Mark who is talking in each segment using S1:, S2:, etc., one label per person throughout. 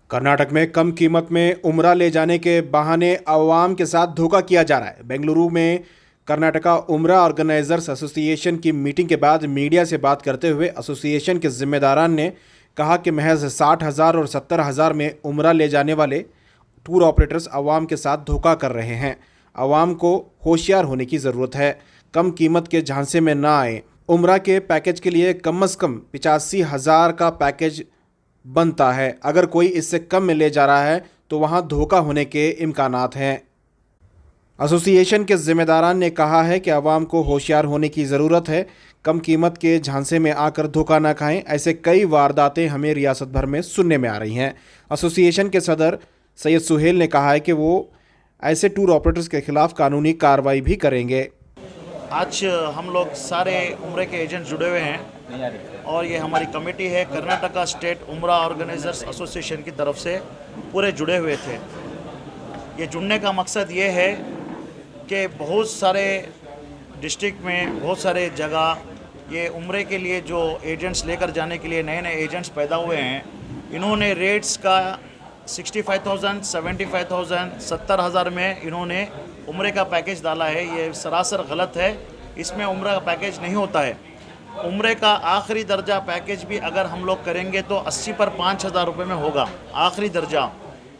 S1: कर्नाटक में कम कीमत में उम्रा ले जाने के बहाने अवाम के साथ धोखा किया जा रहा है। बेंगलुरु में कर्नाटका उम्रा ऑर्गेनाइजर्स एसोसिएशन की मीटिंग के बाद मीडिया से बात करते हुए एसोसिएशन के जिम्मेदारान ने कहा कि महज 60,000 और 70,000 में उम्रा ले जाने वाले टूर ऑपरेटर्स अवाम के साथ धोखा कर रहे हैं। अवाम को होशियार होने की ज़रूरत है, कम कीमत के झांसे में ना आए। उम्रा के पैकेज के लिए कम से कम 85,000 का पैकेज बनता है। अगर कोई इससे कम में ले जा रहा है तो वहां धोखा होने के इम्कानात हैं। एसोसिएशन के जिम्मेदारान ने कहा है कि अवाम को होशियार होने की ज़रूरत है, कम कीमत के झांसे में आकर धोखा ना खाएं। ऐसे कई वारदातें हमें रियासत भर में सुनने में आ रही हैं। एसोसिएशन के सदर सैयद सुहेल ने कहा है कि वो ऐसे टूर ऑपरेटर्स के खिलाफ कानूनी कार्रवाई भी करेंगे।
S2: आज हम लोग सारे उम्रे के एजेंट जुड़े हुए हैं और ये हमारी कमेटी है कर्नाटका स्टेट उम्रा ऑर्गेनाइजर्स एसोसिएशन की तरफ से पूरे जुड़े हुए थे। ये जुड़ने का मकसद ये है कि बहुत सारे डिस्ट्रिक्ट में बहुत सारे जगह ये उम्रे के लिए जो एजेंट्स लेकर जाने के लिए नए नए एजेंट्स पैदा हुए हैं, इन्होंने रेट्स का 65,000, 75,000, 70,000 में इन्होंने उम्रे का पैकेज डाला है। ये सरासर गलत है। इसमें उम्रे का पैकेज नहीं होता है। उम्रे का आखिरी दर्जा पैकेज भी अगर हम लोग करेंगे तो 80 पर 5,000 रुपये में होगा आखिरी दर्जा।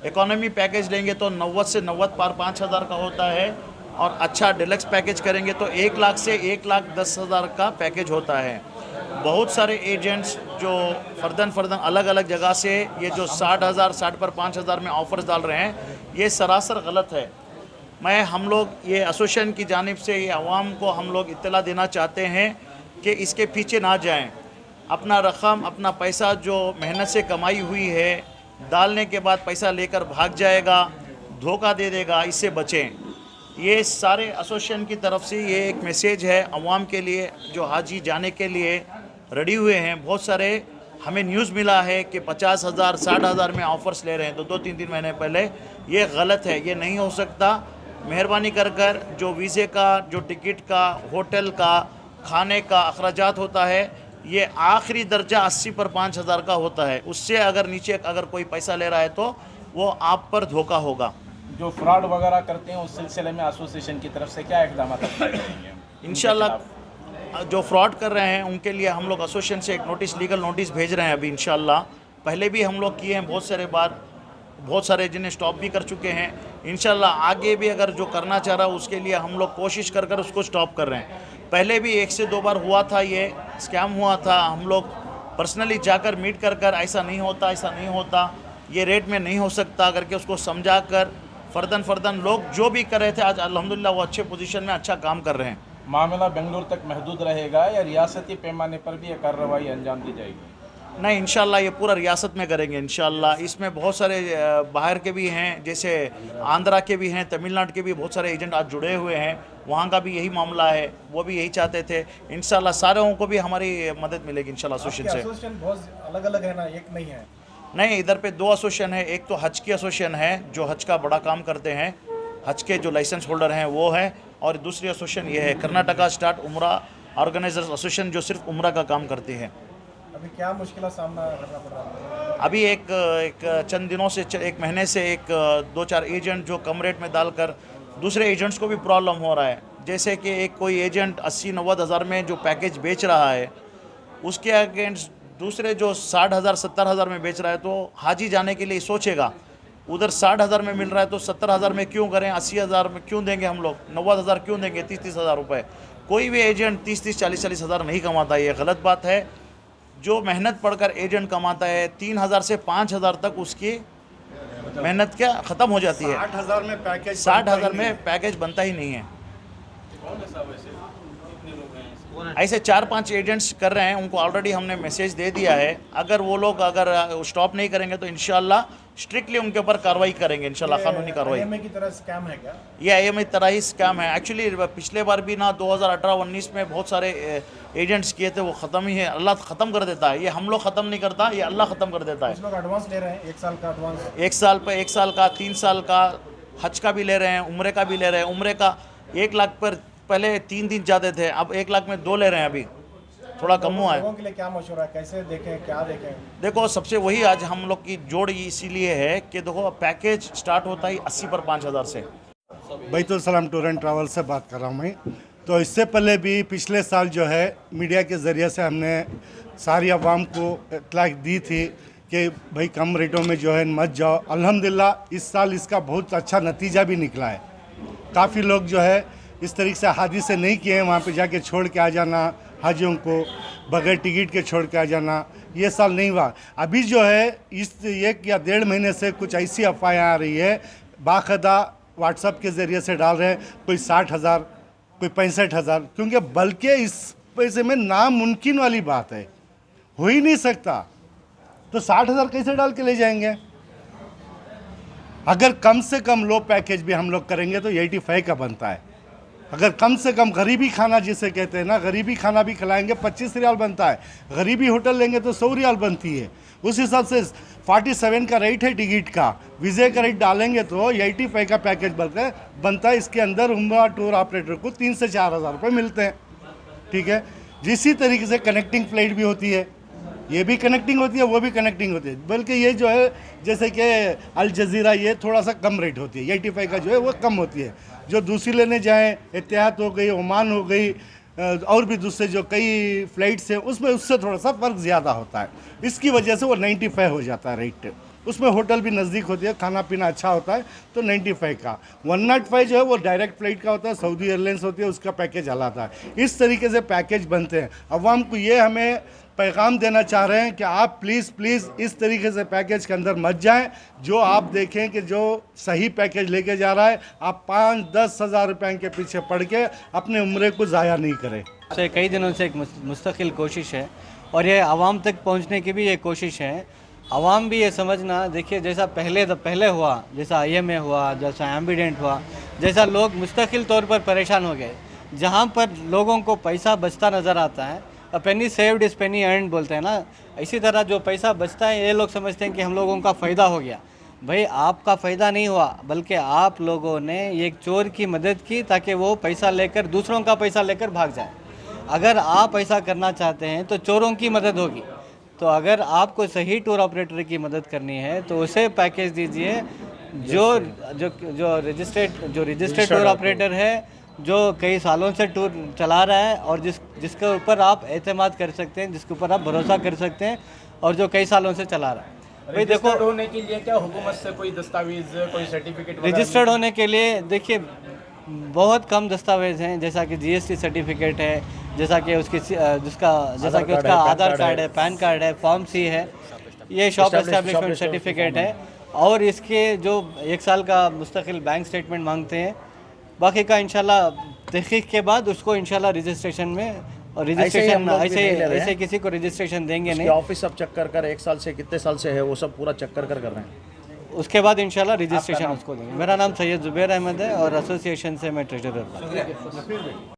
S2: इकोनॉमी पैकेज लेंगे तो 90 से 90 पर 5,000 का होता है और अच्छा डिलक्स पैकेज करेंगे तो 1 लाख से 1,10,000 का पैकेज होता है। बहुत सारे एजेंट्स जो फर्दन अलग अलग जगह से ये जो 60,000, 60 पर 5,000 में ऑफर्स डाल रहे हैं, ये सरासर गलत है। हम लोग ये एसोसिएशन की जानिब से ये अवाम को हम लोग इत्तला देना चाहते हैं कि इसके पीछे ना जाएं। अपना रकम, अपना पैसा जो मेहनत से कमाई हुई है, डालने के बाद पैसा लेकर भाग जाएगा, धोखा दे देगा, इससे बचें। ये सारे एसोसिएशन की तरफ से ये एक मैसेज है अवाम के लिए जो हाजी जाने के लिए रेडी हुए हैं। बहुत सारे हमें न्यूज़ मिला है कि 50,000, 60,000 में ऑफ़र्स ले रहे हैं तो 2-3 महीने पहले। ये गलत है, ये नहीं हो सकता। मेहरबानी कर जो वीज़े का, जो टिकट का, होटल का, खाने का अखराजात होता है, ये आखिरी दर्जा 80 पर 5,000 का होता है। उससे अगर नीचे अगर कोई पैसा ले रहा है तो वो आप पर धोखा होगा।
S3: जो फ्रॉड वगैरह करते हैं उस सिलसिले में एसोसिएशन की तरफ से क्या इक़दाम करेंगे?
S2: इंशाल्लाह जो फ्रॉड कर रहे हैं उनके लिए हम लोग एसोसिएशन से एक नोटिस, लीगल नोटिस भेज रहे हैं अभी इंशाल्लाह। पहले भी हम लोग किए हैं बहुत सारे बार, बहुत सारे जिन्हें स्टॉप भी कर चुके हैं। इंशाल्लाह आगे भी अगर जो करना चाह रहा है उसके लिए हम लोग कोशिश कर उसको स्टॉप कर रहे हैं। पहले भी 1 से 2 बार हुआ था, ये स्कैम हुआ था। हम लोग पर्सनली जाकर मीट कर ऐसा नहीं होता, ऐसा नहीं होता, ये रेट में नहीं हो सकता करके उसको समझा कर फर्दन लोग जो भी कर रहे थे, आज अल्हम्दुलिल्लाह वो अच्छे पोजीशन में अच्छा काम कर रहे हैं।
S3: मामला बेंगलुरु तक महदूद रहेगा या रियासती पैमाने पर भी ये कार्रवाई अंजाम दी जाएगी?
S2: नहीं, इंशाल्लाह ये पूरा रियासत में करेंगे इंशाल्लाह। इसमें बहुत सारे बाहर के भी हैं, जैसे आंध्रा के भी हैं, तमिलनाडु के भी बहुत सारे एजेंट आज जुड़े हुए हैं। वहाँ का भी यही मामला है, वो भी यही चाहते थे। इंशाल्लाह सारों को भी हमारी मदद मिलेगी इंशाल्लाह एसोसिएशन से।
S4: एसोसिएशन बहुत अलग अलग है ना, एक नहीं है?
S2: नहीं, इधर पे 2 एसोसिएशन है। एक तो हज की एसोसिएशन है जो हज का बड़ा काम करते हैं, हज के जो लाइसेंस होल्डर हैं वो है, और दूसरी एसोसिएशन ये है कर्नाटका स्टेट उम्रा ऑर्गेनाइजर्स एसोसिएशन जो सिर्फ उम्रा का काम करती है।
S4: अभी क्या मुश्किल सामना करना पड़ रहा है?
S2: अभी एक चंद दिनों से, 1 महीने से 2-4 एजेंट जो कम रेट में डालकर दूसरे एजेंट्स को भी प्रॉब्लम हो रहा है। जैसे कि एक कोई एजेंट 80-90 हज़ार में जो पैकेज बेच रहा है, उसके अगेंस्ट दूसरे जो 60,000, 70,000 में बेच रहा है, तो हाजी जाने के लिए सोचेगा उधर 60,000 में मिल रहा है तो 70,000 में क्यों करें, 80,000 में क्यों देंगे हम लोग, 90,000 क्यों देंगे, 30-30 हज़ार रुपये। कोई भी एजेंट 30-30, 40-40 हज़ार नहीं कमाता, ये गलत बात है। जो मेहनत पढ़कर एजेंट कमाता है 3,000 से 5,000 तक उसकी मेहनत क्या ख़त्म हो जाती है।
S4: 60,000 में पैकेज
S2: 60,000 में पैकेज बनता ही नहीं है। ऐसे 4-5 एजेंट्स कर रहे हैं, उनको ऑलरेडी हमने मैसेज दे दिया है। अगर वो लोग अगर स्टॉप नहीं करेंगे तो इंशाल्लाह स्ट्रिक्टली उनके ऊपर कार्रवाई करेंगे इंशाल्लाह, कानूनी कार्रवाई।
S4: IMA की तरह स्कैम है क्या?
S2: ये IMA की तरह ही स्कैम है। एक्चुअली पिछले बार भी ना 2018-19 में बहुत सारे एजेंट्स किए थे, वो ख़त्म ही है। अल्लाह ख़त्म कर देता है, ये हम लोग ख़त्म नहीं करता, ये अल्लाह ख़त्म कर देता है।
S4: कुछ लोग एडवांस ले रहे हैं, 1 साल का एडवांस,
S2: 1 साल पे 1 साल का, 3 साल का, हज का भी ले रहे हैं, उम्रे का भी ले रहे हैं। उम्रे का 1 लाख पर पहले 3 दिन जाते थे, अब 1 लाख में 2 ले रहे हैं अभी। थोड़ा कम हुआ है।
S4: लोगों के लिए क्या मशवरा है, कैसे देखें, क्या देखें?
S2: देखो सबसे वही आज हम लोग की जोड़ इसीलिए है कि देखो पैकेज स्टार्ट होता ही 80 पर 5000 से।
S5: बैतुल सलाम टूर एंड ट्रैवल से बात कर रहा हूँ मैं। तो इससे पहले भी पिछले साल जो है मीडिया के ज़रिए से हमने सारी आवाम को इत्तला दी थी कि भाई कम रेटों में जो है मत जाओ। अल्हम्दुलिल्लाह इस साल इसका बहुत अच्छा नतीजा भी निकला है। काफ़ी लोग जो है इस तरीके से हादिसे नहीं किए हैं, वहाँ पे जाके छोड़ के आ जाना, हाजियों को बगैर टिकट के छोड़ के आ जाना, ये साल नहीं हुआ। अभी जो है इस 1 या 1.5 महीने से कुछ ऐसी अफवाहें आ रही है, बाकायदा व्हाट्सएप के ज़रिए से डाल रहे हैं, कोई 60,000 कोई 65,000, क्योंकि बल्कि इस पैसे में नामुमकिन वाली बात है, हो ही नहीं सकता। तो 60,000 कैसे डाल के ले जाएंगे? अगर कम से कम लो पैकेज भी हम लोग करेंगे तो 85 का बनता है। अगर कम से कम गरीबी खाना जिसे कहते हैं ना, गरीबी खाना भी खिलाएंगे 25 रियाल बनता है। गरीबी होटल लेंगे तो 100 रियाल बनती है। उस हिसाब से 47 का रेट है टिकट का, वीज़े का रेट डालेंगे तो 85 का पैकेज बनता है। इसके अंदर उम्रा टूर ऑपरेटर को 3 से 4 हज़ार रुपये मिलते हैं, ठीक है। इसी तरीके से कनेक्टिंग फ्लाइट भी होती है, ये भी कनेक्टिंग होती है, वो भी कनेक्टिंग होती है। बल्कि ये जो है जैसे कि अल जज़ीरा, ये थोड़ा सा कम रेट होती है, 85 का जो है वो कम होती है। जो दूसरी लेने जाएँ, इत्तेहाद हो गई, ओमान हो गई, और भी दूसरे जो कई फ़्लाइट्स हैं उसमें उससे थोड़ा सा फ़र्क ज़्यादा होता है। इसकी वजह से वो 95 हो जाता है रेट। उसमें होटल भी नज़दीक होती है, खाना पीना अच्छा होता है, तो 95 का। 105 जो है वो डायरेक्ट फ़्लाइट का होता है, सऊदी एयरलाइंस होती है, उसका पैकेज अलग है। इस तरीके से पैकेज बनते हैं। अवाम को ये हमें पैगाम देना चाह रहे हैं कि आप प्लीज़ इस तरीके से पैकेज के अंदर मत जाएं। जो आप देखें कि जो सही पैकेज लेके जा रहा है, आप 5-10 हज़ार रुपये के पीछे पड़ के अपने उम्रे को ज़ाया नहीं करें।
S6: से कई दिनों से एक मुस्तकिल कोशिश है और ये आवाम तक पहुंचने की भी ये कोशिश है। आवाम भी ये समझना, देखिए जैसा पहले हुआ, जैसा IMA हुआ, जैसा एम्बिडेंट हुआ, जैसा लोग मुस्तकिल तौर पर परेशान हो गए, जहाँ पर लोगों को पैसा बचता नज़र आता है, अ पेनी सेव्ड इज़ पेनी अर्न्ड बोलते हैं ना, इसी तरह जो पैसा बचता है ये लोग समझते हैं कि हम लोगों का फ़ायदा हो गया। भाई आपका फ़ायदा नहीं हुआ, बल्कि आप लोगों ने एक चोर की मदद की ताकि वो पैसा लेकर, दूसरों का पैसा लेकर भाग जाए। अगर आप ऐसा करना चाहते हैं तो चोरों की मदद होगी। तो अगर आपको सही टूर ऑपरेटर की मदद करनी है तो उसे पैकेज दीजिए जो रजिस्टर्ड टूर ऑपरेटर है, जो कई सालों से टूर चला रहा है और जिसके ऊपर आप एतमाद कर सकते हैं, जिसके ऊपर आप भरोसा कर सकते हैं और जो कई सालों से चला रहा है। भाई देखो,
S3: होने के लिए क्या हुकूमत से कोई दस्तावेज, कोई सर्टिफिकेट?
S6: रजिस्टर्ड होने के लिए देखिए बहुत कम दस्तावेज़ हैं, जैसा कि GST सर्टिफिकेट है, जैसा कि उसका आधार कार्ड है, पैन कार्ड है, फॉर्म C है, ये शॉप एस्टेब्लिशमेंट सर्टिफिकेट है, और इसके जो 1 साल का मुस्तकिल बैंक स्टेटमेंट मांगते हैं। बाकी का इंशाल्लाह तहकीक के बाद उसको इंशाल्लाह रजिस्ट्रेशन में, और रजिस्ट्रेशन ऐसे किसी को रजिस्ट्रेशन देंगे नहीं।
S2: ऑफिस सब चेक कर 1 साल से कितने साल से है वो सब पूरा चेक कर रहे हैं।
S6: उसके बाद इंशाल्लाह रजिस्ट्रेशन उसको देंगे। मेरा नाम सैयद जुबैर अहमद है और एसोसिएशन से मैं ट्रेजरर हूँ।